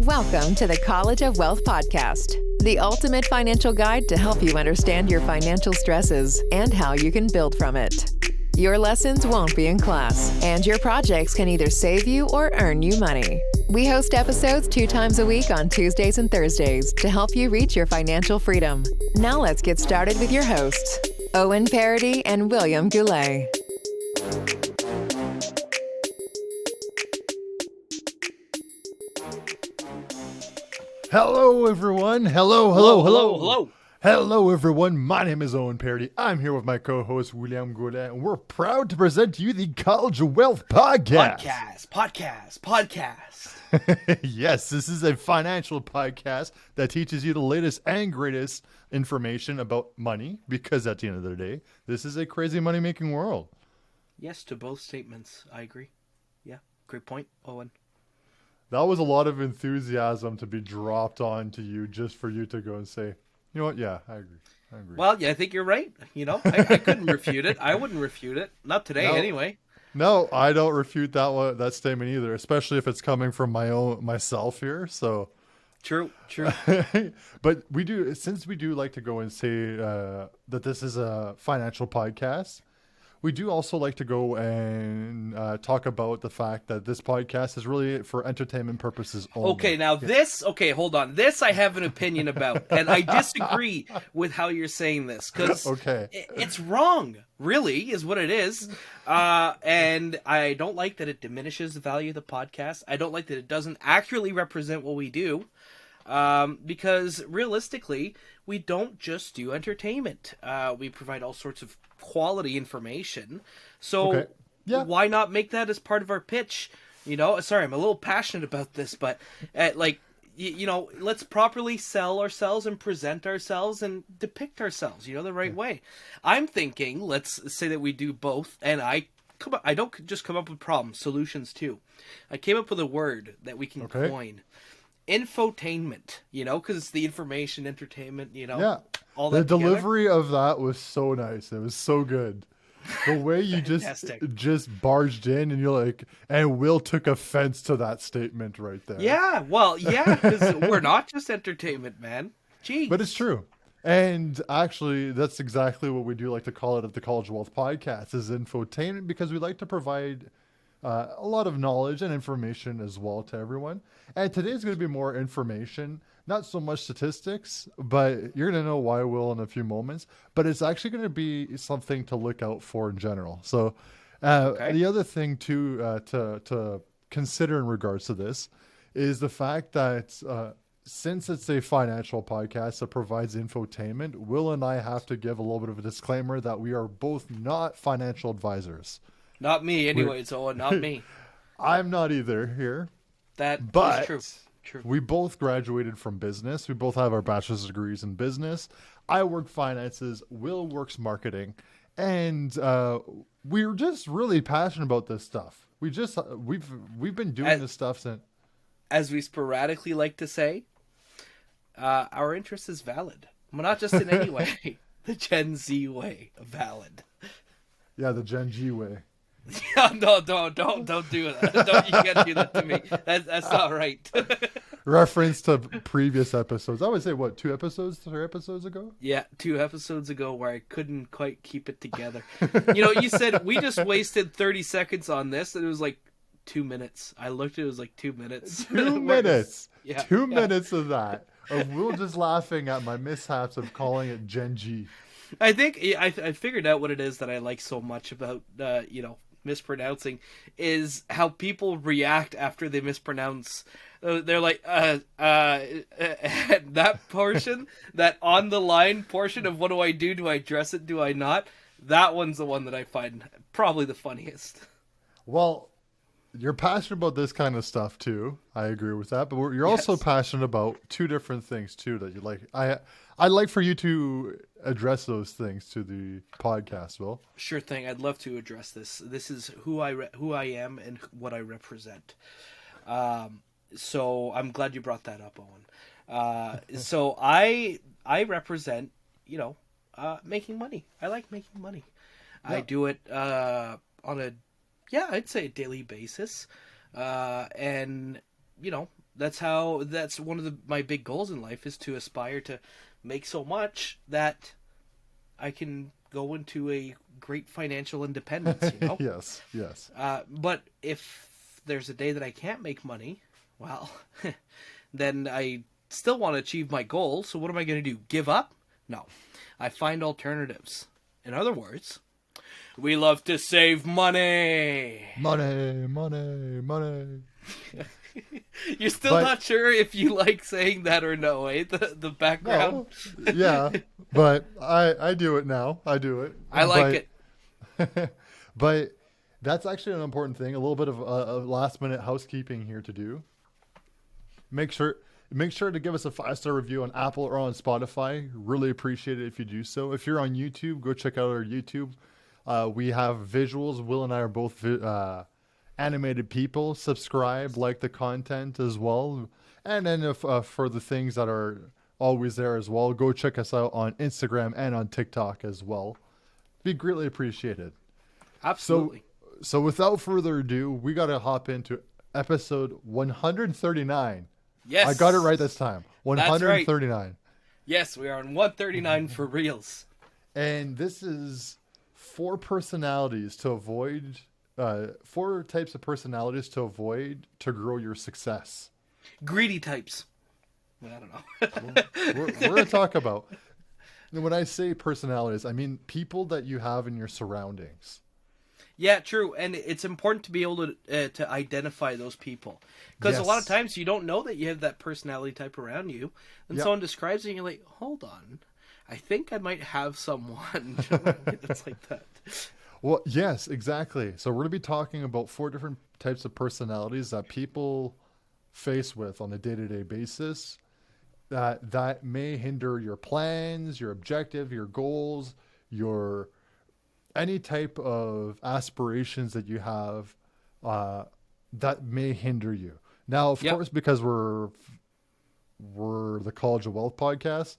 Welcome to the College of Wealth podcast, the ultimate financial guide to help you understand your financial stresses and how you can build from it. Your lessons won't be in class, and your projects can either save you or earn you money. We host episodes 2 times a week on Tuesdays and Thursdays to help you reach your financial freedom. Now let's get started with your hosts, Owen, Paradis, and William Goulet. Hello, everyone. Hello, everyone. My name is Owen Paradis. I'm here with my co-host, William Goulet, and we're proud to present to you the College of Wealth podcast. Podcast. Yes, this is a financial podcast that teaches you the latest and greatest information about money, because at the end of the day, this is a crazy money-making world. Yes, to both statements. I agree. Yeah, great point, Owen. That was a lot of enthusiasm to be dropped onto you just for you to go and say, you know what? Yeah, I agree. Well, yeah, I think you're right. You know, I couldn't refute it. I wouldn't refute it. Not today, anyway. No, I don't refute that statement either, especially if it's coming from myself here. So True. But since we do like to go and say that this is a financial podcast, we do also like to go and talk about the fact that this podcast is really for entertainment purposes only. Okay, now hold on. This I have an opinion about, and I disagree with how you're saying this, because it's wrong, really, is what it is. And I don't like that it diminishes the value of the podcast. I don't like that it doesn't accurately represent what we do, because realistically, we don't just do entertainment. We provide all sorts of quality information. So why not make that as part of our pitch? You know, sorry, I'm a little passionate about this, but let's properly sell ourselves and present ourselves and depict ourselves, the right way. I'm thinking, let's say that we do both, and I don't just come up with problems, solutions too. I came up with a word that we can coin. Infotainment, because it's the information, entertainment, all that. The delivery of that was so nice. It was so good. The way you just barged in and you're like, and Will took offense to that statement right there. Yeah, well, yeah, because we're not just entertainment, man. Jeez. But it's true. And actually, that's exactly what we do like to call it at the College of Wealth podcast, is infotainment, because we like to provide a lot of knowledge and information as well to everyone. And today's going to be more information, not so much statistics, but you're going to know why, Will, in a few moments. But it's actually going to be something to look out for in general. So the other thing to consider in regards to this is the fact that since it's a financial podcast that provides infotainment, Will and I have to give a little bit of a disclaimer that we are both not financial advisors. Not me, anyway, so not me. I'm not either here. That is true. We both graduated from business. We both have our bachelor's degrees in business. I work finances. Will works marketing. And we're just really passionate about this stuff. We've been doing this stuff since... As we sporadically like to say, our interest is valid. Well, not just in any way. The Gen Z way, valid. Yeah, the Gen G way. Yeah, no, don't do that. You can't do that to me. That's not right. Reference to previous episodes. I would say, 3 episodes ago? Yeah, 2 episodes ago where I couldn't quite keep it together. You said we just wasted 30 seconds on this, and it was like 2 minutes. I looked at it, was like 2 minutes. 2 minutes. Yeah, 2 minutes of that. We're just laughing at my mishaps of calling it Gen G. I think I figured out what it is that I like so much about, mispronouncing, is how people react after they mispronounce. They're like, that portion, that on the line portion of what do I do? Do I address it? Do I not? That one's the one that I find probably the funniest. Well, you're passionate about this kind of stuff too. I agree with that. But you're also passionate about 2 different things too that you like. I'd like for you to address those things to the podcast, Will. Sure thing. I'd love to address this. This is who I am and what I represent. So I'm glad you brought that up, Owen. So I represent, making money. I like making money. Yeah. I do it on I'd say a daily basis. And That's one of my big goals in life, is to aspire to make so much that I can go into a great financial independence, you know? Yes, yes. But if there's a day that I can't make money, well, then I still want to achieve my goal. So what am I going to do? Give up? No. I find alternatives. In other words, we love to save money. Money, money, money. You're still not sure if you like saying that or no, eh? The background. No, yeah, but I do it now. I do it. I like it. But that's actually an important thing. A little bit of a last minute housekeeping here to do. Make sure to give us a 5-star review on Apple or on Spotify. Really appreciate it if you do so. If you're on YouTube, go check out our YouTube. We have visuals. Will and I are both animated people. Subscribe, like the content as well. And then if for the things that are always there as well, go check us out on Instagram and on TikTok as well. Be greatly appreciated. Absolutely. So without further ado, we got to hop into episode 139. Yes. I got it right this time. 139. Right. Yes, we are on 139 for reals. And this is 4 personalities to avoid, 4 types of personalities to avoid to grow your success. Greedy types. I don't know. we're going to talk about, when I say personalities, I mean people that you have in your surroundings. Yeah, true. And it's important to be able to identify those people. Because a lot of times you don't know that you have that personality type around you. And someone describes it and you're like, hold on. I think I might have someone that's like that. Well, yes, exactly. So we're going to be talking about 4 different types of personalities that people face with on a day-to-day basis that may hinder your plans, your objective, your goals, your any type of aspirations that you have that may hinder you. Now, of course, because we're the College of Wealth podcast,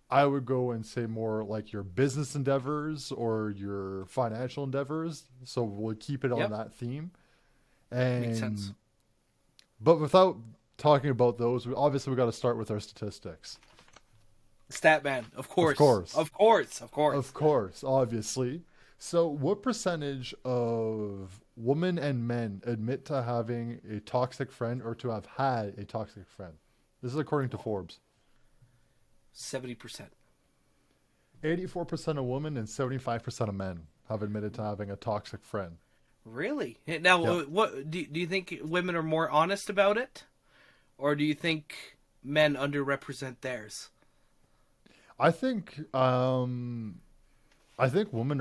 I would go and say more like your business endeavors or your financial endeavors. So we'll keep it on that theme. And makes sense. But without talking about those, we got to start with our statistics. Statman, of course, obviously. So what percentage of women and men admit to having a toxic friend or to have had a toxic friend? This is according to Forbes. 70%. 84% of women and 75% of men have admitted to having a toxic friend. Really? Now, what do you think women are more honest about it? Or do you think men underrepresent theirs? I think women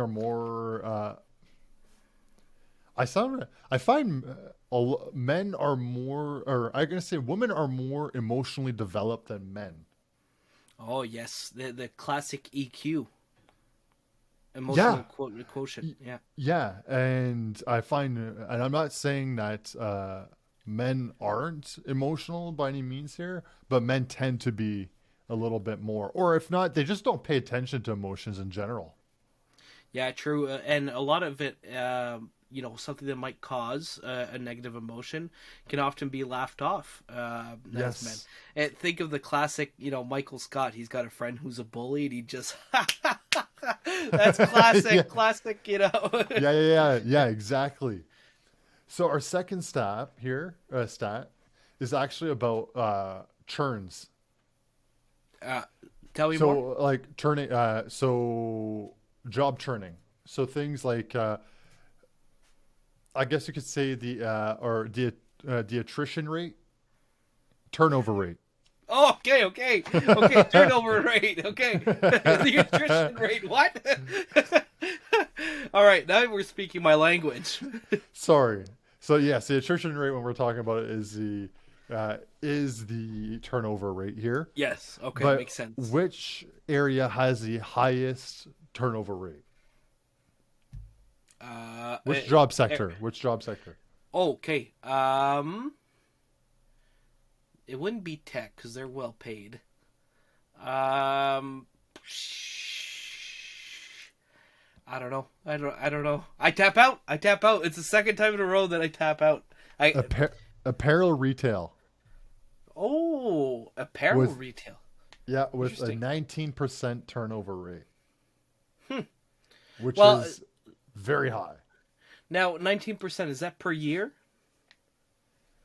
are more. I find men are more, or I'm gonna say women are more emotionally developed than men. Oh yes, the classic EQ, emotional quotient. Yeah. Yeah, and I find, and I'm not saying that men aren't emotional by any means here, but men tend to be a little bit more, or if not, they just don't pay attention to emotions in general. Yeah, true. And a lot of it, something that might cause a negative emotion can often be laughed off as men. And think of the classic, Michael Scott. He's got a friend who's a bully, and he just, that's classic, classic, Yeah, exactly. So our second stat here, is actually about churns. Tell me more. So, like turning, job churning. So things like, I guess you could say the attrition rate, turnover rate. Oh, okay. Turnover rate. Okay. The attrition rate. What? All right. Now we're speaking my language. Sorry. So yes, the attrition rate when we're talking about it is the turnover rate here. Yes. Okay. But makes sense. Which area has the highest turnover rate? Which job sector? Okay. It wouldn't be tech because they're well paid. I don't know. I tap out. It's the second time in a row that I tap out. Apparel retail. Apparel retail. Yeah, with a 19% turnover rate. Which Well, is very high. Now, 19%, is that per year?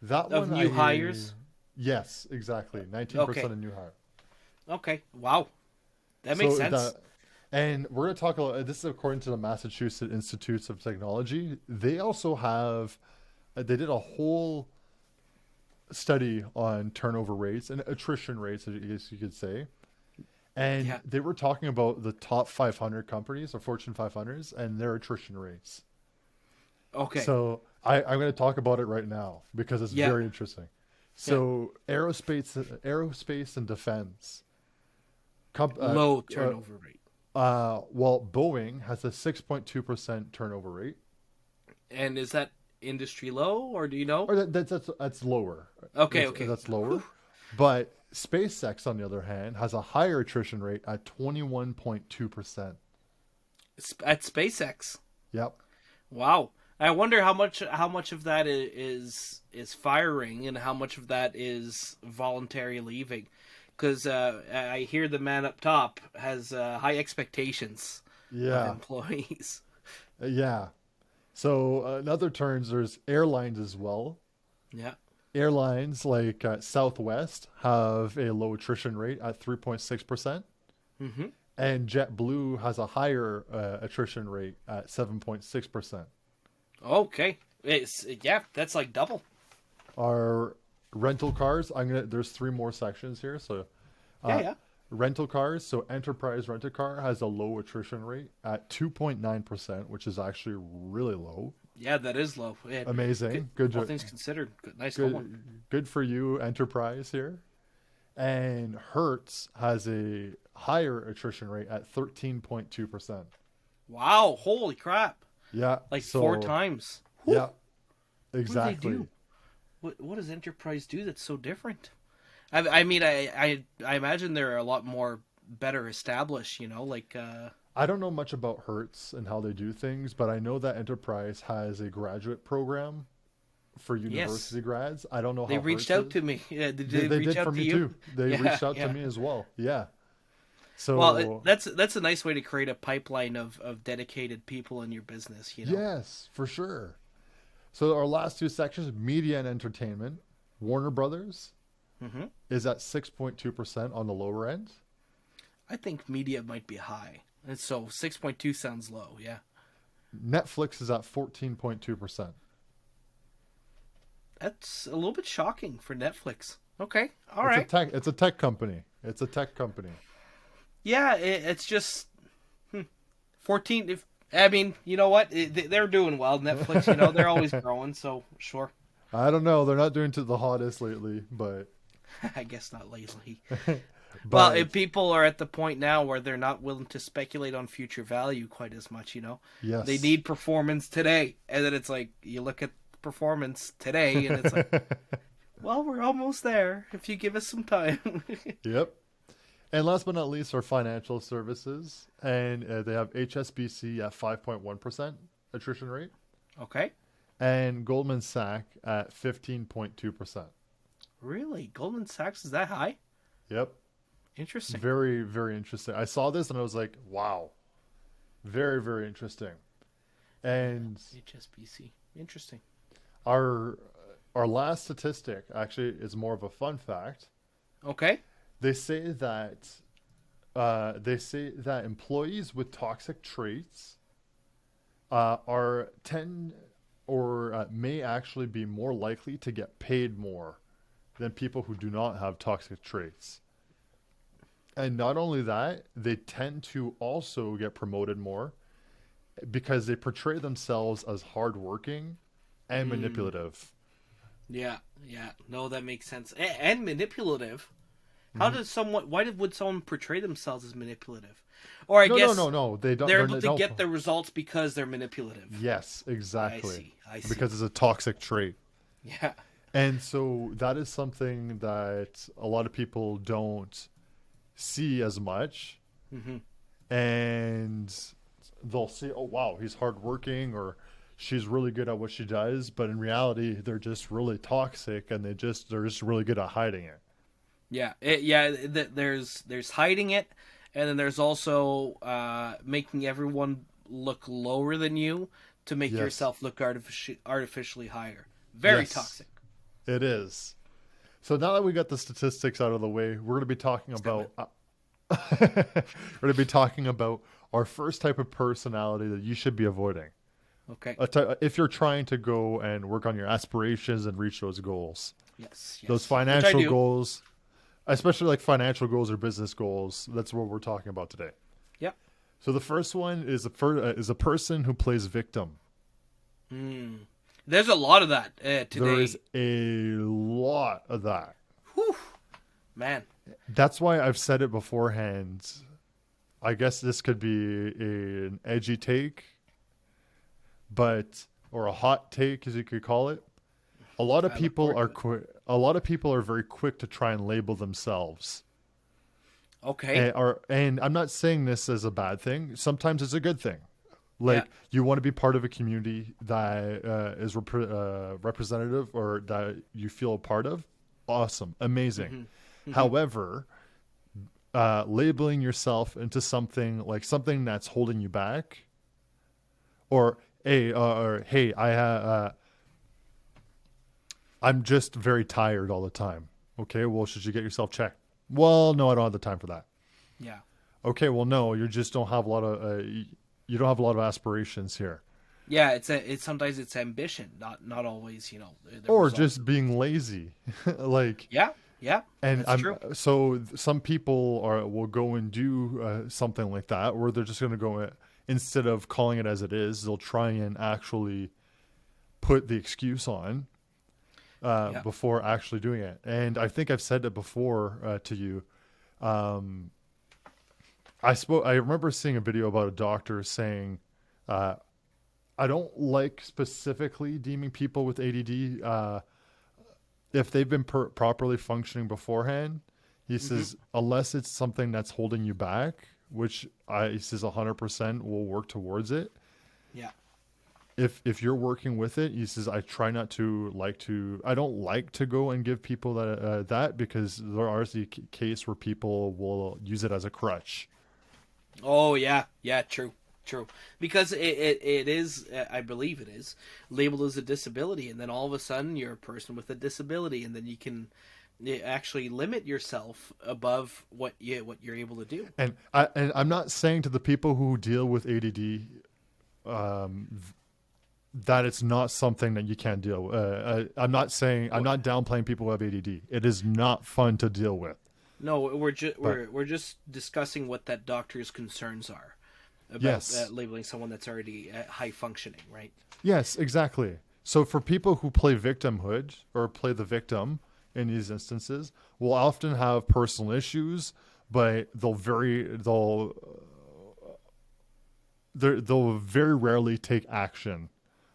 That of one new hires? Yes, exactly. 19% of new hire. Okay. Wow. That makes sense. And we're going to talk a lot. This is according to the Massachusetts Institutes of Technology. They also have, they did a whole study on turnover rates and attrition rates, I guess you could say. And they were talking about the top 500 companies or Fortune 500s and their attrition rates. Okay. So I'm going to talk about it right now because it's very interesting. So aerospace and defense. Low turnover rate. Well, Boeing has a 6.2% turnover rate. And is that industry low, or do you know? Or that's lower. Okay. That's lower. But SpaceX, on the other hand, has a higher attrition rate at 21.2%. At SpaceX. Yep. Wow. I wonder how much of that is firing and how much of that is voluntary leaving, because I hear the man up top has high expectations of employees. Yeah. So in other terms, there's airlines as well. Yeah. Airlines like Southwest have a low attrition rate at 3.6%. Mm-hmm. And JetBlue has a higher attrition rate at 7.6%. Okay. That's like double. Our rental cars, there's 3 more sections here. So rental cars, so Enterprise Rent-A-Car has a low attrition rate at 2.9%, which is actually really low. Yeah, that is low. Amazing. Good. All things considered. Nice one. Good for you, Enterprise here. And Hertz has a higher attrition rate at 13.2%. Wow. Holy crap. Yeah. Like 4 times. Yeah. Exactly. What do they do? What does Enterprise do that's so different? I mean, I imagine they're a lot more better established, like... I don't know much about Hertz and how they do things, but I know that Enterprise has a graduate program for university grads. I don't know how they reached out to me. Yeah, did they reach did out for to me you? too. They reached out to me as well. Yeah. So well, that's a nice way to create a pipeline of dedicated people in your business. Yes, for sure. So our last 2 sections, media and entertainment. Warner Brothers is at 6.2% on the lower end. I think media might be high. And so 6.2 sounds low, yeah. Netflix is at 14.2%. That's a little bit shocking for Netflix. Okay, all right. It's a tech company. Yeah, it's just 14. I mean, you know what? They're doing well. Netflix, they're always growing. So sure. I don't know. They're not doing to the hottest lately, but I guess not lately. Well, if people are at the point now where they're not willing to speculate on future value quite as much, Yes. They need performance today. And then it's like, you look at performance today and it's like, well, we're almost there if you give us some time. Yep. And last but not least, our financial services. And they have HSBC at 5.1% attrition rate. Okay. And Goldman Sachs at 15.2%. Really? Goldman Sachs is that high? Yep. Interesting. Very, very interesting. I saw this and I was like, wow. Very, very interesting. And HSBC. Interesting. Our last statistic actually is more of a fun fact. Okay. They say that employees with toxic traits are may actually be more likely to get paid more than people who do not have toxic traits. And not only that, they tend to also get promoted more because they portray themselves as hardworking and manipulative. Yeah. No, that makes sense. And manipulative. Why would someone portray themselves as manipulative? Or I guess no. They don't. They're able to get the results because they're manipulative. Yes, exactly. I see. Because it's a toxic trait. Yeah. And so that is something that a lot of people don't see as much. And they'll say, oh, wow, he's hardworking, or she's really good at what she does. But in reality, they're just really toxic, and they're just really good at hiding it. Yeah, there's hiding it, and then there's also making everyone look lower than you to make Yes. yourself look artificially higher. Very Yes, toxic. it is. So now that we got the statistics out of the way, we're going to be talking Step about it. we're going to be talking about our first type of personality that you should be avoiding. Okay. If you're trying to go and work on your aspirations and reach those goals, Yes. those Yes. Which I financial do. goals, especially like financial goals or business goals, that's what we're talking about today. Yep. So the first one is a person who plays victim. There's a lot of that today. There is a lot of that. Whew. Man. That's why I've said it beforehand. I guess this could be an edgy take, or a hot take, as you could call it. A lot of people are a lot of people are very quick to try and label themselves. Okay. And I'm not saying this as a bad thing. Sometimes it's a good thing. Like, you want to be part of a community that is representative or that you feel a part of. Awesome. Amazing. Mm-hmm. However, labeling yourself into something that's holding you back, or hey, I'm just very tired all the time. Okay, well, should you get yourself checked? Well, no, I don't have the time for that. Yeah. Okay, well, no, you just don't have a lot of you don't have a lot of aspirations here. Yeah, it's sometimes it's ambition, not always, the Or result. just being lazy. Like, Yeah, and that's true. So some people will go and do something like that, where they're just going to go, instead of calling it as it is, they'll try and actually put the excuse on before actually doing it. And I think I've said it before to you. I remember seeing a video about a doctor saying, I don't like specifically deeming people with ADD if they've been properly functioning beforehand. He says, unless it's something that's holding you back, which he says 100% will work towards it. Yeah. If you're working with it, he says, I don't like to go and give people that because there are the case where people will use it as a crutch. Oh yeah, true. Because it is, I believe it is, labeled as a disability, and then all of a sudden you're a person with a disability, and then you can actually limit yourself above what you're able to do. And I'm not saying to the people who deal with ADD that it's not something that you can't deal with. I'm not downplaying people who have ADD. It is not fun to deal with. No, we're just discussing what that doctor's concerns are about labeling someone that's already high functioning, right? Yes, exactly. So for people who play victimhood or play the victim in these instances, will often have personal issues, but they'll very rarely take action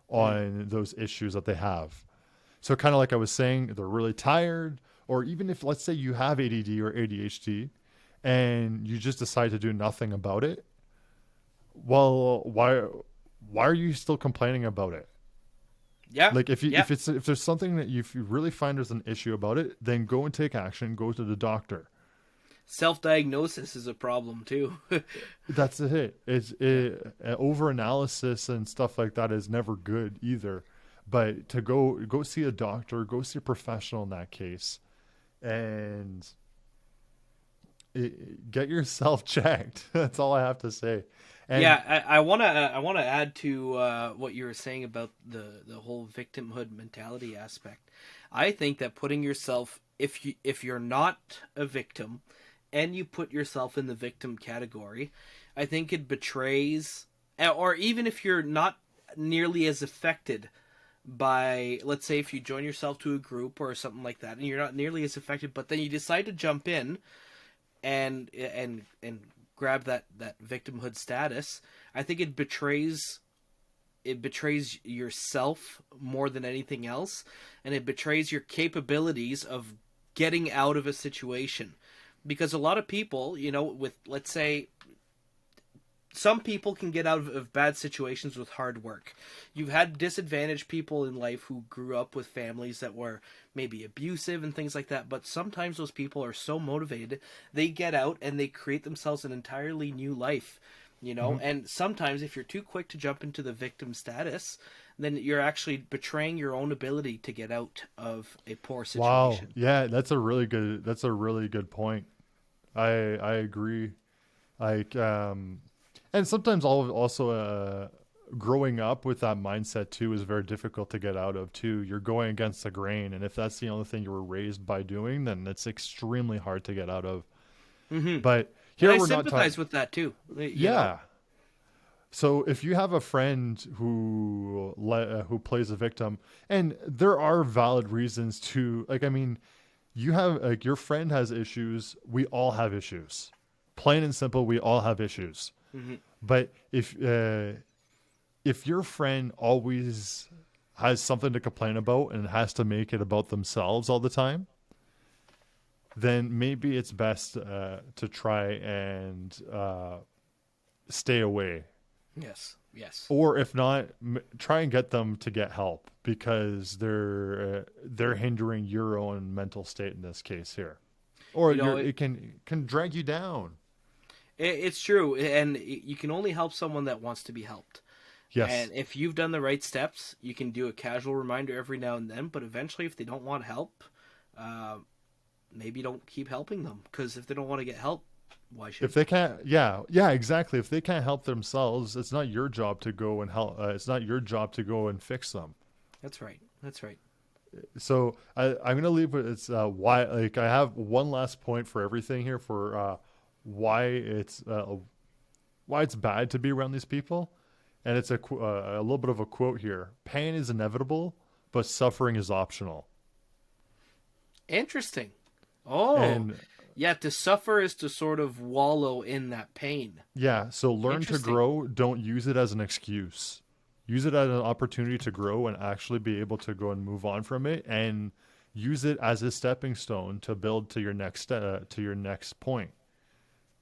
on those issues that they have. So kind of like I was saying, they're really tired. Or even if, let's say, you have ADD or ADHD and you just decide to do nothing about it, well, why are you still complaining about it? Yeah. Like if there's something that you really find there's an issue about it, then go and take action, go to the doctor. Self-diagnosis is a problem too. That's it. Over-analysis and stuff like that is never good either. But to go see a doctor, go see a professional in that case, and get yourself checked. That's all I have to say. And I want to add to what you were saying about the whole victimhood mentality aspect. I think that putting yourself, if you're not a victim and you put yourself in the victim category, I think it betrays, or even if you're not nearly as affected by, let's say if you join yourself to a group or something like that and you're not nearly as affected, but then you decide to jump in and grab that victimhood status, I think it betrays yourself more than anything else, and it betrays your capabilities of getting out of a situation. Because a lot of people, with, let's say, some people can get out of bad situations with hard work. You've had disadvantaged people in life who grew up with families that were maybe abusive and things like that, but sometimes those people are so motivated, they get out and they create themselves an entirely new life, you know? Mm-hmm. And sometimes if you're too quick to jump into the victim status, then you're actually betraying your own ability to get out of a poor situation. Wow. Yeah, that's a really good point. I agree. Like, and sometimes also growing up with that mindset too is very difficult to get out of too. You're going against the grain, and if that's the only thing you were raised by doing, then it's extremely hard to get out of. Mm-hmm. But here and I sympathize with that too. Yeah. Know? So if you have a friend who plays a victim, and there are valid reasons to, like, I mean, you have, like, your friend has issues. We all have issues. Plain and simple, we all have issues. Mm-hmm. But if your friend always has something to complain about and has to make it about themselves all the time, then maybe it's best to try and stay away. Yes. Or if not, try and get them to get help, because they're hindering your own mental state in this case here, or it can drag you down. It's true, and you can only help someone that wants to be helped. Yes. And if you've done the right steps, you can do a casual reminder every now and then. But eventually, if they don't want help, maybe don't keep helping them, because if they don't want to get help, why should? If they can't, yeah, exactly. If they can't help themselves, it's not your job to go and help. It's not your job to go and fix them. That's right. So I'm going to leave it. It's why. Like, I have one last point for everything here for why it's bad to be around these people, and it's a little bit of a quote here: "Pain is inevitable, but suffering is optional." Interesting. Oh. Yeah, to suffer is to sort of wallow in that pain. Yeah, so learn to grow. Don't use it as an excuse. Use it as an opportunity to grow and actually be able to go and move on from it, and use it as a stepping stone to build to your next point.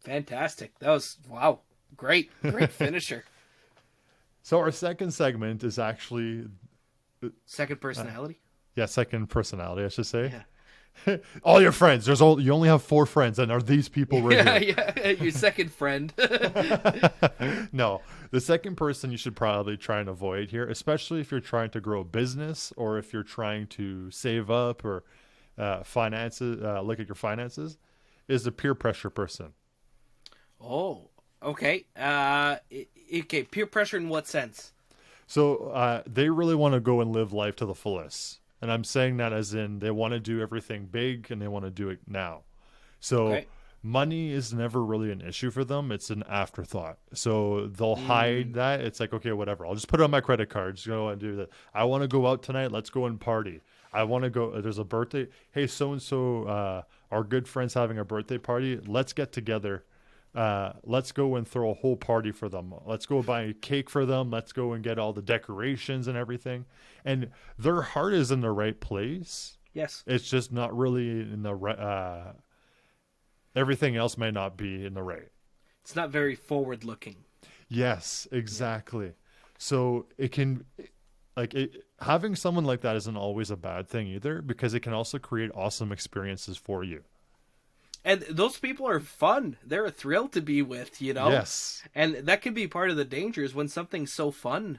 Fantastic. That was, wow, great finisher. So our second segment is actually second personality. Second personality, I should say. Yeah. All your friends. You only have 4 friends, and are these people right here? Yeah, your second friend. No, the second person you should probably try and avoid here, especially if you're trying to grow a business or if you're trying to save up or finances. Look at your finances. Is the peer pressure person. Oh, okay. Okay, peer pressure in what sense? So they really want to go and live life to the fullest. And I'm saying that as in they want to do everything big and they want to do it now. So money is never really an issue for them. It's an afterthought. So they'll hide that. It's like, okay, whatever. I'll just put it on my credit card. Just go and do that. I want to go out tonight. Let's go and party. I want to go. There's a birthday. Hey, so-and-so, our good friend's having a birthday party. Let's get together. Let's go and throw a whole party for them. Let's go buy a cake for them. Let's go and get all the decorations and everything. And their heart is in the right place. Yes. It's just not really in the right. Everything else may not be in the right. It's not very forward looking. Yes, exactly. Yeah. So it can, having someone like that isn't always a bad thing either, because it can also create awesome experiences for you. And those people are fun. They're a thrill to be with, you know? Yes. And that can be part of the dangers when something's so fun.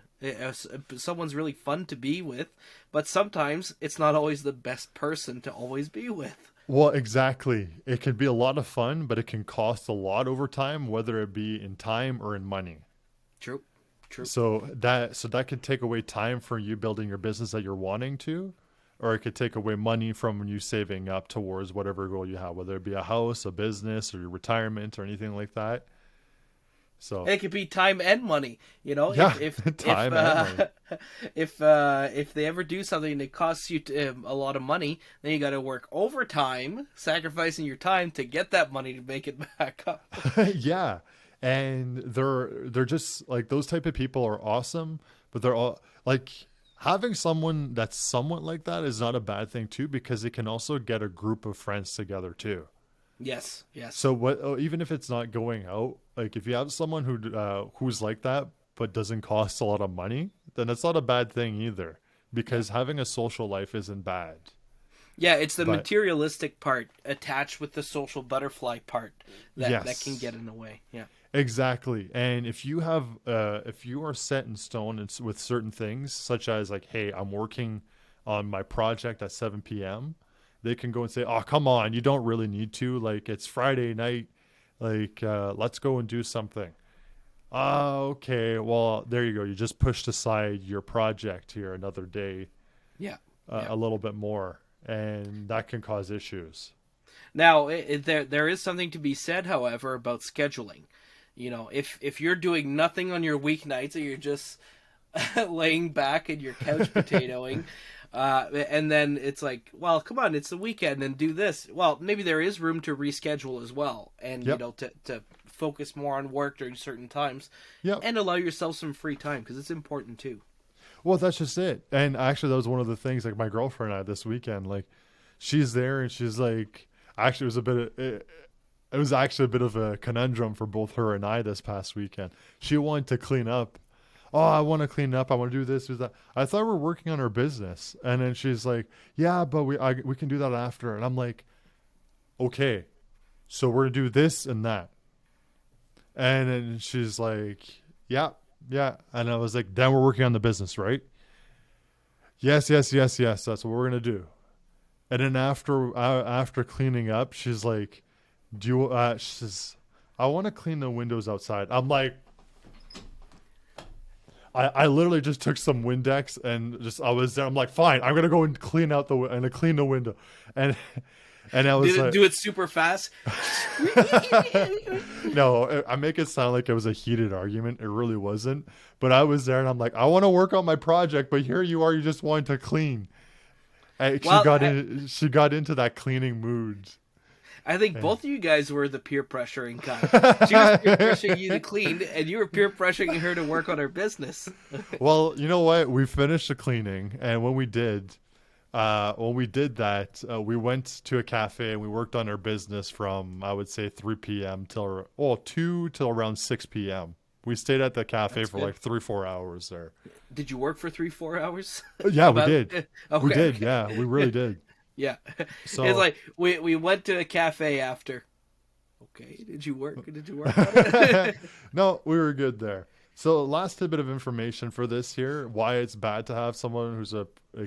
Someone's really fun to be with, but sometimes it's not always the best person to always be with. Well, exactly. It can be a lot of fun, but it can cost a lot over time, whether it be in time or in money. True. So that could take away time from you building your business that you're wanting to. Or it could take away money from you saving up towards whatever goal you have, whether it be a house, a business, or your retirement, or anything like that. So and it could be time and money, you know. Yeah, time and money. If they ever do something and it costs you a lot of money, then you got to work overtime, sacrificing your time to get that money to make it back up. Yeah, and they're just like, those type of people are awesome, but they're all like. Having someone that's somewhat like that is not a bad thing too, because it can also get a group of friends together too. Yes. So even if it's not going out, like if you have someone who's like that but doesn't cost a lot of money, then it's not a bad thing either, because having a social life isn't bad. Yeah, it's the materialistic part attached with the social butterfly part that can get in the way. Yeah. Exactly. And if you are set in stone with certain things, such as like, hey, I'm working on my project at 7 p.m., they can go and say, oh, come on, you don't really need to. Like, it's Friday night. Like, let's go and do something. Okay, well, there you go. You just pushed aside your project here another day. Yeah. A little bit more. And that can cause issues. Now, there is something to be said, however, about scheduling. You know, if you're doing nothing on your weeknights and you're just laying back and you're couch potatoing, and then it's like, well, come on, it's the weekend and do this. Well, maybe there is room to reschedule as well, and you know, to focus more on work during certain times, and allow yourself some free time, because it's important too. Well, that's just it. And actually, that was one of the things, like my girlfriend and I this weekend, like she's there and she's like, actually it was actually a bit of a conundrum for both her and I this past weekend. She wanted to clean up. Oh, I want to clean up. I want to do this, do that. I thought we were working on our business. And then she's like, yeah, but we can do that after. And I'm like, okay, so we're going to do this and that. And then she's like, yeah. And I was like, then we're working on the business, right? Yes. That's what we're going to do. And then after cleaning up, she's like, she says, I want to clean the windows outside. I'm like, I literally just took some Windex and I was there. I'm like, fine, I'm going to go and clean the window. And I was do it super fast? No, I make it sound like it was a heated argument. It really wasn't. But I was there and I'm like, I want to work on my project, but here you are, you just wanted to clean. She got into that cleaning mood. I think both of you guys were the peer pressuring kind. She was peer pressuring you to clean, and you were peer pressuring her to work on her business. Well, you know what? We finished the cleaning, and when we did that, we went to a cafe and we worked on our business from, I would say, 3 p.m. till 2 till around 6 p.m. We stayed at the cafe for like 3-4 hours there. Did you work for 3-4 hours? Yeah, we did. Okay, we did. Okay. Yeah, we really did. Yeah. So it's like we went to a cafe after. Okay, did you work on it? No, we were good there. So last tidbit of information for this here, why it's bad to have someone who's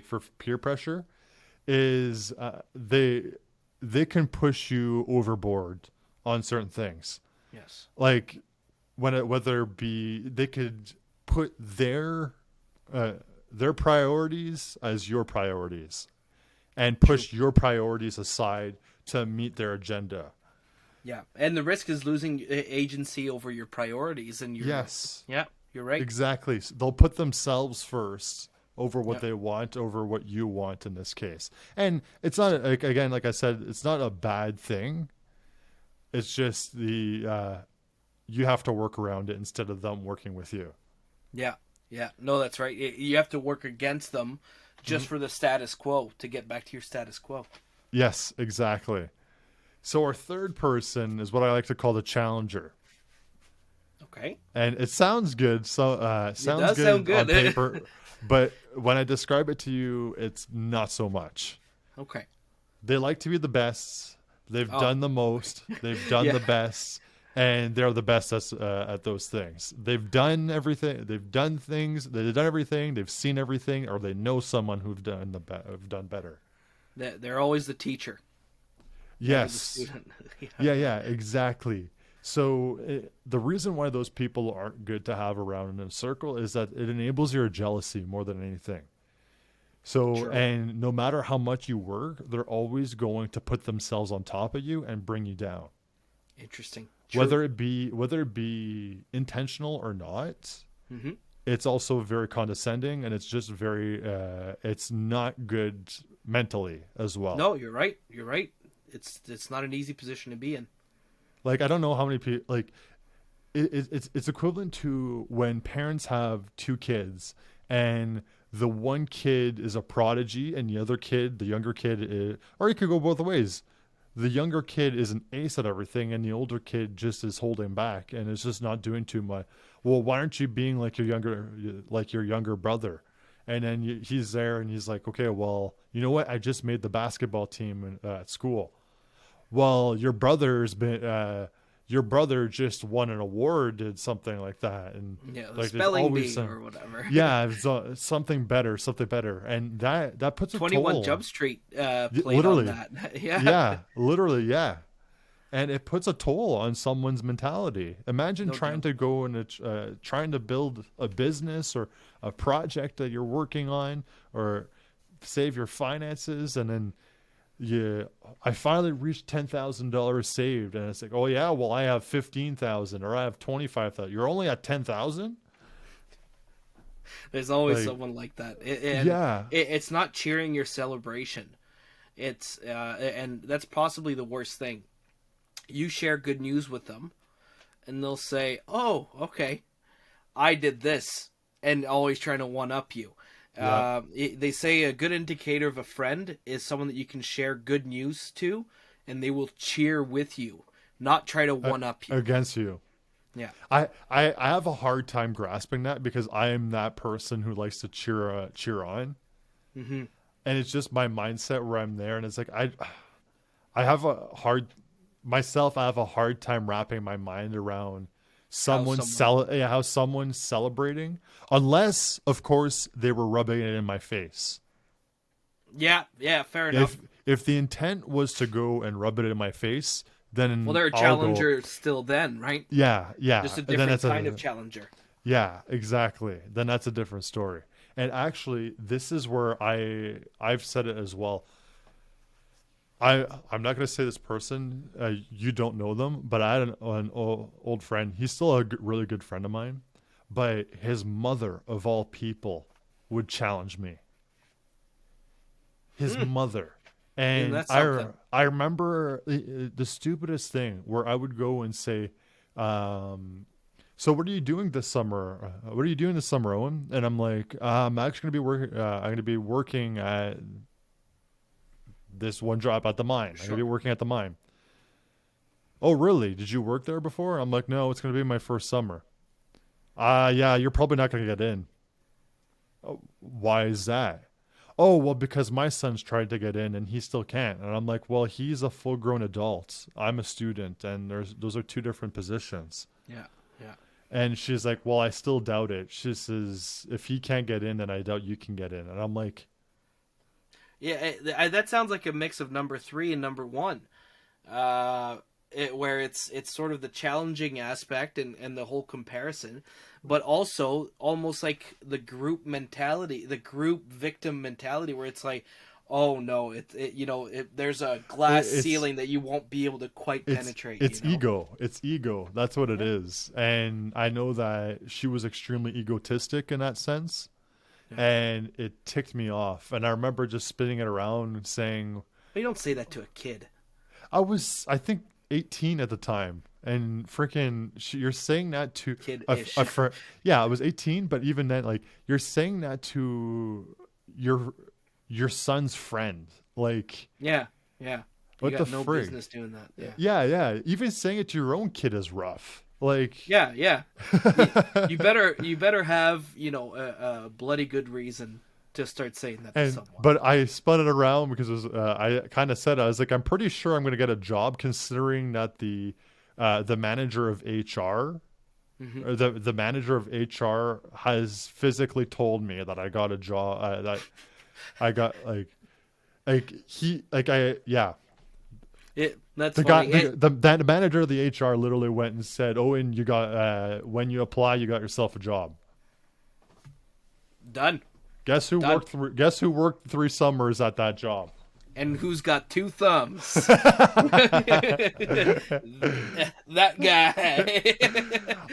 for peer pressure, is they can push you overboard on certain things. Yes. Like whether it be they could put their priorities as your priorities, and push your priorities aside to meet their agenda. Yeah, and the risk is losing agency over your priorities and your. Yes. Yeah, you're right. Exactly. They'll put themselves first over what they want, over what you want in this case. And it's not, again, like I said, it's not a bad thing. It's just you have to work around it instead of them working with you. Yeah. No, that's right. You have to work against them just for the status quo, to get back to your status quo. Yes, exactly. So our third person is what I like to call the challenger. Okay. And it sounds good. So sound good on paper, but when I describe it to you, it's not so much. Okay. They like to be the best. They've done the most. They've done the best, and they're the best at those things. They've done everything. They've done things. They've done everything. They've seen everything, or they know someone who've done better. They're always the teacher. Yes. Yeah, exactly. So the reason why those people aren't good to have around in a circle is that it enables your jealousy more than anything. So, sure. And no matter how much you work, they're always going to put themselves on top of you and bring you down. Interesting. True. Whether it be intentional or not, it's also very condescending, and it's just very, it's not good mentally as well. No, you're right. It's not an easy position to be in. Like, I don't know how many people, like, it's equivalent to when parents have two kids and the one kid is a prodigy and the other kid, the younger kid, or you could go both ways. the younger kid is an ace at everything, and the older kid just is holding back and is just not doing too much. Well, why aren't you being like your younger brother? And then he's there, and he's like, okay, well, you know what? I just made the basketball team at school. Well, your brother just won an award, did something like that, and like spelling bee or whatever. Yeah, something better, and that puts a 21 toll. Jump Street played literally on that. yeah, literally, yeah. And it puts a toll on someone's mentality. Imagine trying to go and trying to build a business or a project that you're working on, or save your finances, and then I finally reached $10,000 saved, and it's like, oh yeah, well I have 15,000 or I have 25,000. You're only at 10,000. There's always someone like that. It's not cheering your celebration. It's and that's possibly the worst thing. You share good news with them, and they'll say, "Oh, okay, I did this," and always trying to one up you. Yeah. They say a good indicator of a friend is someone that you can share good news to, and they will cheer with you, not try to one up you against you. Yeah, I have a hard time grasping that, because I am that person who likes to cheer on, and it's just my mindset where I'm there, and it's like I have a hard time wrapping my mind around how someone's celebrating, unless of course they were rubbing it in my face. Yeah, fair enough. If the intent was to go and rub it in my face, then they're a challenger still then, right? Yeah. Just a different kind of challenger. Yeah, exactly. Then that's a different story. And actually, this is where I've said it as well. I'm not going to say this person, you don't know them, but I had an old friend. He's still a really good friend of mine, but his mother, of all people, would challenge me. His mother. And I remember the stupidest thing where I would go and say, so what are you doing this summer? What are you doing this summer, Owen? And I'm like, I'm actually going to be working at this one job at the mine. I'm going to be working at the mine. Oh, really? Did you work there before? I'm like, no, it's going to be my first summer. Yeah, you're probably not going to get in. Oh, why is that? Oh, well, because my son's tried to get in and he still can't. And I'm like, well, he's a full-grown adult. I'm a student, and those are two different positions. Yeah. And she's like, well, I still doubt it. She says, if he can't get in, then I doubt you can get in. And I'm like, yeah, that sounds like a mix of number 3 and number 1, where it's sort of the challenging aspect and the whole comparison, but also almost like the group mentality, the group victim mentality, where it's like, oh no, there's a glass ceiling that you won't be able to quite penetrate. It's ego. It's ego. That's what it is. And I know that she was extremely egotistic in that sense. And it ticked me off. And I remember just spinning it around and saying... But you don't say that to a kid. I think, 18 at the time. And freaking... You're saying that to... Kid-ish. Yeah, I was 18, but even then, like, you're saying that to your son's friend. Like... Yeah. What the no frick? Business doing that. Yeah. Even saying it to your own kid is rough. Like, yeah. you better have a bloody good reason to start saying that to someone. But I spun it around because it was, I kind of said, I was like, I'm pretty sure I'm going to get a job, considering that the manager of HR, or the manager of HR has physically told me that I got a job. That I got That's the funny. guy, the manager of the HR literally went and said, "Owen, you got when you apply, you got yourself a job." Done. Guess who worked 3 summers at that job? And who's got 2 thumbs? That guy.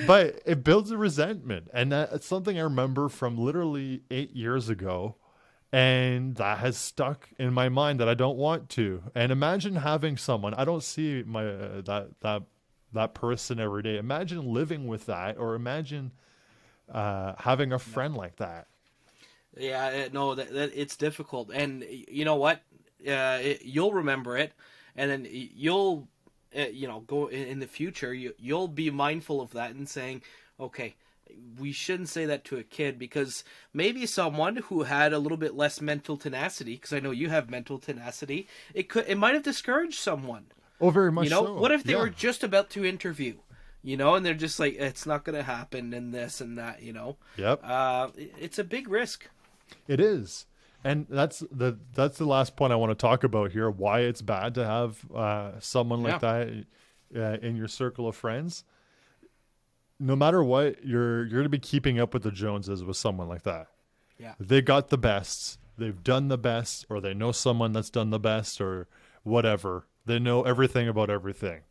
But it builds a resentment, and that's something I remember from literally 8 years ago. And that has stuck in my mind that I don't want to. And imagine having someone, I don't see that person every day. Imagine living with that, or imagine having a friend like that. Yeah, no, that it's difficult. And you know what? You'll remember it. and then you'll go in the future, you'll be mindful of that and saying, okay, we shouldn't say that to a kid, because maybe someone who had a little bit less mental tenacity, because I know you have mental tenacity, it might have discouraged someone. Oh, very much so. What if they were just about to interview, and they're just like, it's not going to happen, and this and that, Yep. It's a big risk. It is. And that's the last point I want to talk about here, why it's bad to have someone like that in your circle of friends. No matter what, you're going to be keeping up with the Joneses with someone like that. Yeah. They got the best. They've done the best, or they know someone that's done the best, or whatever. They know everything about everything.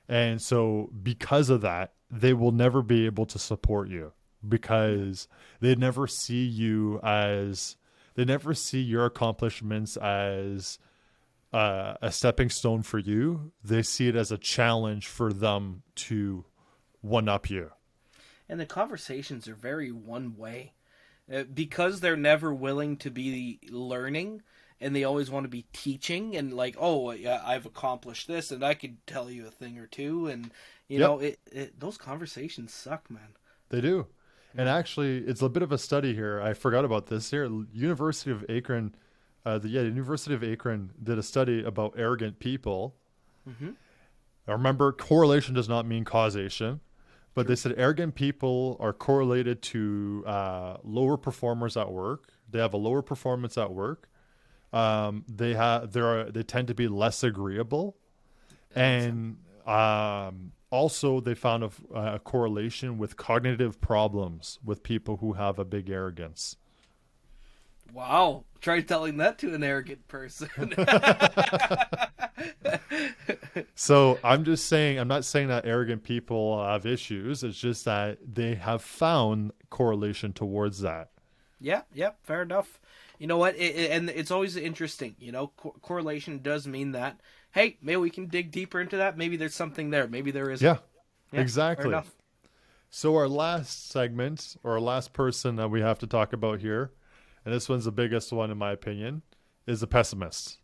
And so because of that, they will never be able to support you, because they never see you as... They never see your accomplishments as a stepping stone for you. They see it as a challenge for them to one-up you. And the conversations are very one-way. Because they're never willing to be learning, and they always want to be teaching, and like, oh, yeah, I've accomplished this, and I could tell you a thing or two. And, those conversations suck, man. They do. And actually, it's a bit of a study here. I forgot about this here. University of Akron, the University of Akron did a study about arrogant people. Mm-hmm. Now remember, correlation does not mean causation, but they said arrogant people are correlated to lower performers at work. They have a lower performance at work. They tend to be less agreeable, and also, they found a correlation with cognitive problems with people who have a big arrogance. Wow. Try telling that to an arrogant person. So I'm not saying that arrogant people have issues. It's just that they have found correlation towards that. Yeah, fair enough. You know what? And it's always interesting. Correlation does mean that. Hey, maybe we can dig deeper into that. Maybe there's something there. Maybe there isn't. Yeah, exactly. So our last segment, or our last person that we have to talk about here, and this one's the biggest one in my opinion, is the pessimist.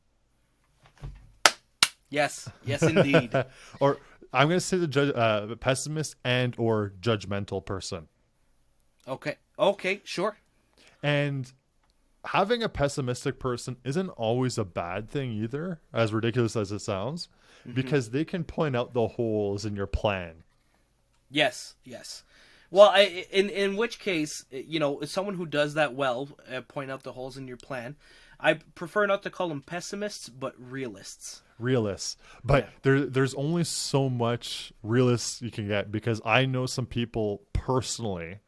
Yes, indeed. Or I'm going to say the pessimist and or judgmental person. Okay, sure. And having a pessimistic person isn't always a bad thing either, as ridiculous as it sounds, because they can point out the holes in your plan. Yes. Well, in which case, someone who does that well, point out the holes in your plan, I prefer not to call them pessimists, but realists. But there's only so much realists you can get, because I know some people personally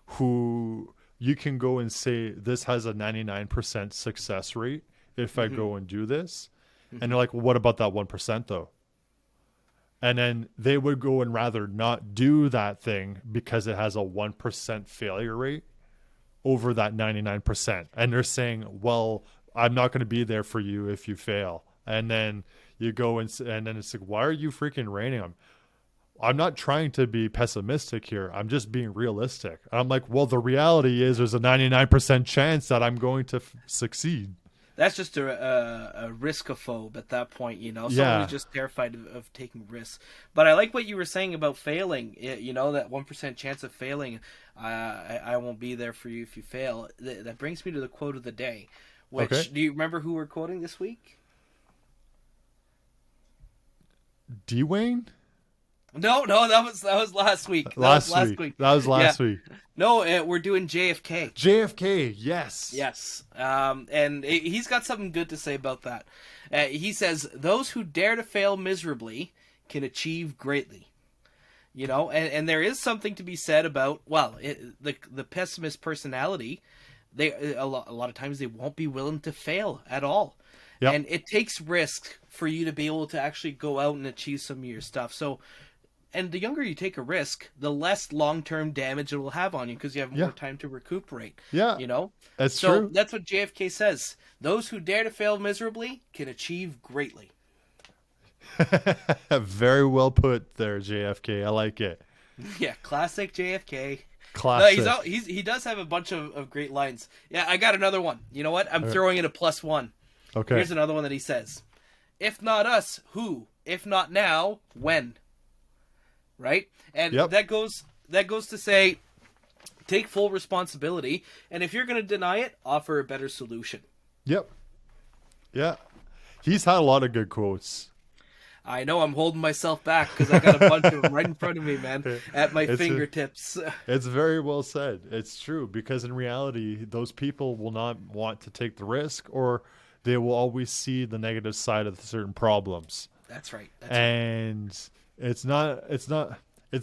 who... You can go and say, this has a 99% success rate if I go and do this. And they're like, well, what about that 1% though? And then they would go and rather not do that thing because it has a 1% failure rate over that 99%. And they're saying, well, I'm not going to be there for you if you fail. And then you go and then it's like, why are you freaking raining on me? I'm not trying to be pessimistic here. I'm just being realistic. And I'm like, well, the reality is there's a 99% chance that I'm going to succeed. That's just a riskophobe at that point, Someone who's just terrified of taking risks. But I like what you were saying about failing, that 1% chance of failing. I won't be there for you if you fail. That brings me to the quote of the day, which, do you remember who we're quoting this week? Dwayne? No, that was last week. That was last week. No, we're doing JFK. JFK, yes. Yes. And he's got something good to say about that. He says, those who dare to fail miserably can achieve greatly. And there is something to be said about, the pessimist personality. A lot of times they won't be willing to fail at all. Yep. And it takes risk for you to be able to actually go out and achieve some of your stuff. So, and the younger you take a risk, the less long-term damage it will have on you, because you have more time to recuperate. Yeah. That's true. So that's what JFK says. Those who dare to fail miserably can achieve greatly. Very well put there, JFK. I like it. Yeah, classic JFK. Classic. No, he does have a bunch of great lines. Yeah, I got another one. You know what? I'm throwing it a +1. Okay. Here's another one that he says. If not us, who? If not now, when? Right? And Yep. that goes to say, take full responsibility, and if you're going to deny it, offer a better solution. Yep. Yeah. He's had a lot of good quotes. I know I'm holding myself back because I got a bunch of them right in front of me, man, at my fingertips. It's very well said. It's true, because in reality, those people will not want to take the risk, or they will always see the negative side of certain problems. That's right. And it's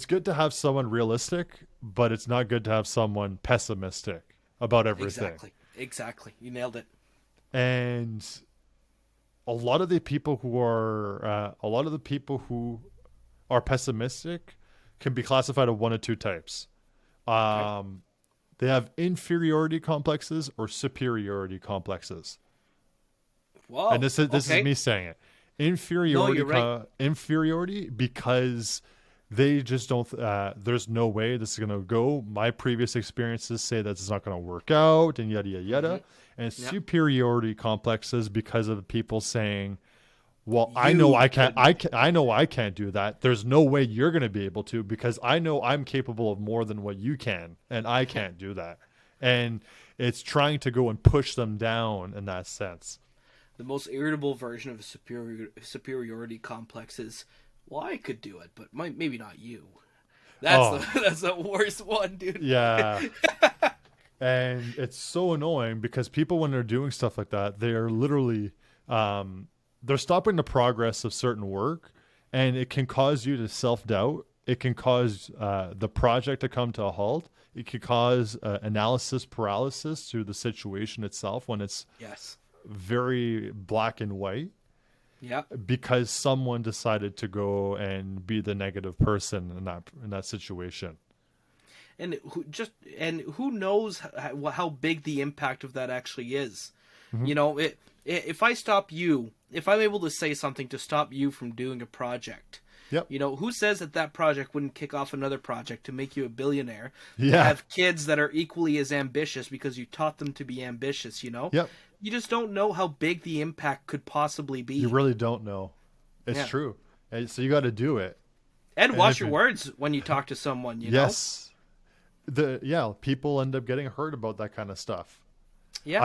good to have someone realistic, but it's not good to have someone pessimistic about everything. Exactly. You nailed it. And a lot of the people who are pessimistic can be classified of one of two types. They have inferiority complexes or superiority complexes. Whoa. And this is me saying it. Inferiority, no, you're right. Inferiority, because they just don't. There's no way this is gonna go. My previous experiences say that it's not gonna work out, and yada yada yada. Mm-hmm. And superiority complexes because of the people saying, "Well, I know I can't. I know I can't do that. There's no way you're gonna be able to, because I know I'm capable of more than what you can, and I can't do that." And it's trying to go and push them down in that sense. The most irritable version of a superiority complex is, well, I could do it, but maybe not you. That's the worst one, dude. Yeah. And it's so annoying because people, when they're doing stuff like that, they're literally they're stopping the progress of certain work, and it can cause you to self-doubt. It can cause the project to come to a halt. It can cause analysis paralysis to the situation itself when it's very black and white. Yeah. Because someone decided to go and be the negative person in that situation. And who knows how big the impact of that actually is. Mm-hmm. You know, if I stop you, if I'm able to say something to stop you from doing a project, you know, who says that project wouldn't kick off another project to make you a billionaire? To have kids that are equally as ambitious because you taught them to be ambitious, you know? Yep. You just don't know how big the impact could possibly be. You really don't know. It's true. And so you got to do it. And watch your words when you talk to someone, you know? People end up getting hurt about that kind of stuff. Yeah,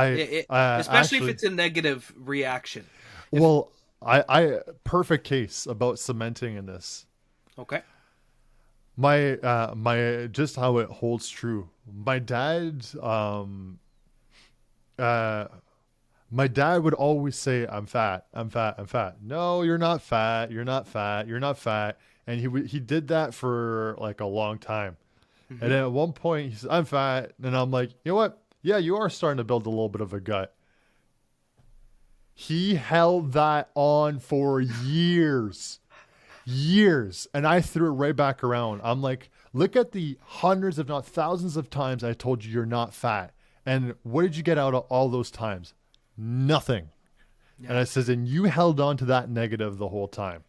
especially if it's a negative reaction. Well, I perfect case about cementing in this. Okay. My just how it holds true. My dad would always say, I'm fat. No, you're not fat. You're not fat. And he did that for like a long time. Mm-hmm. And then at one point he says, I'm fat. And I'm like, you know what? Yeah, you are starting to build a little bit of a gut. He held that on for years. And I threw it right back around. I'm like, look at the hundreds, if not thousands of times I told you you're not fat. And what did you get out of all those times? Nothing. Yeah. And I says, and you held on to that negative the whole time.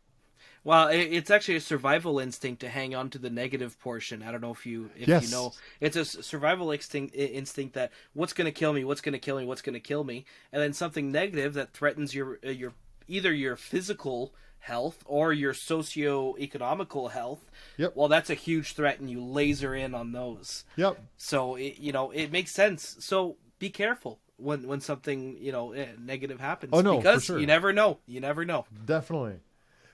Well, it's actually a survival instinct to hang on to the negative portion. I don't know if you know. It's a survival instinct that what's going to kill me, what's going to kill me, and then something negative that threatens your either your physical health or your socio-economical health. Yep. Well, that's a huge threat, and you laser in on those. Yep. So it makes sense. So be careful when something negative happens. Oh no, because for sure. You never know. Definitely.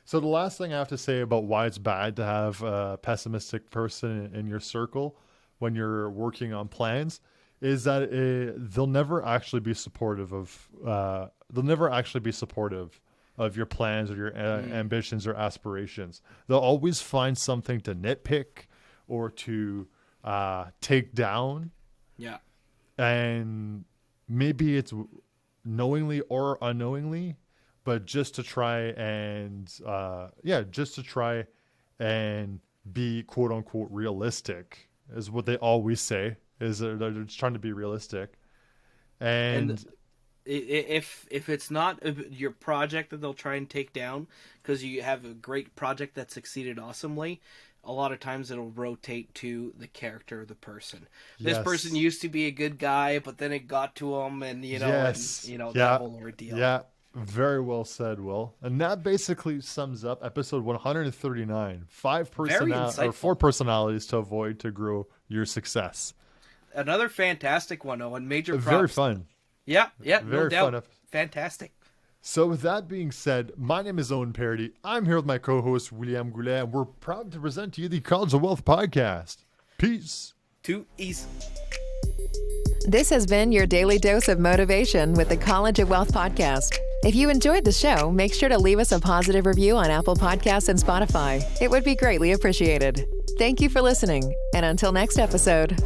So the last thing I have to say about why it's bad to have a pessimistic person in your circle when you're working on plans is that they'll never actually be supportive of your plans or your ambitions or aspirations. They'll always find something to nitpick or to take down. Yeah. And maybe it's knowingly or unknowingly, but just to try and be quote unquote realistic is what they always say. Is they're just trying to be realistic, and if it's not your project that they'll try and take down because you have a great project that succeeded awesomely, a lot of times it'll rotate to the character of the person. This person used to be a good guy, but then it got to him, and that whole ordeal. Yeah. Very well said, Will. And that basically sums up episode 139. 4 personalities to avoid to grow your success. Another fantastic one, Owen. Major props. Very fun. Yeah, Very no doubt. fun. Fantastic. So with that being said, my name is Owen Paradis. I'm here with my co-host, William Goulet, and we're proud to present to you the College of Wealth podcast. Peace. Too easy. This has been your daily dose of motivation with the College of Wealth podcast. If you enjoyed the show, make sure to leave us a positive review on Apple Podcasts and Spotify. It would be greatly appreciated. Thank you for listening, and until next episode.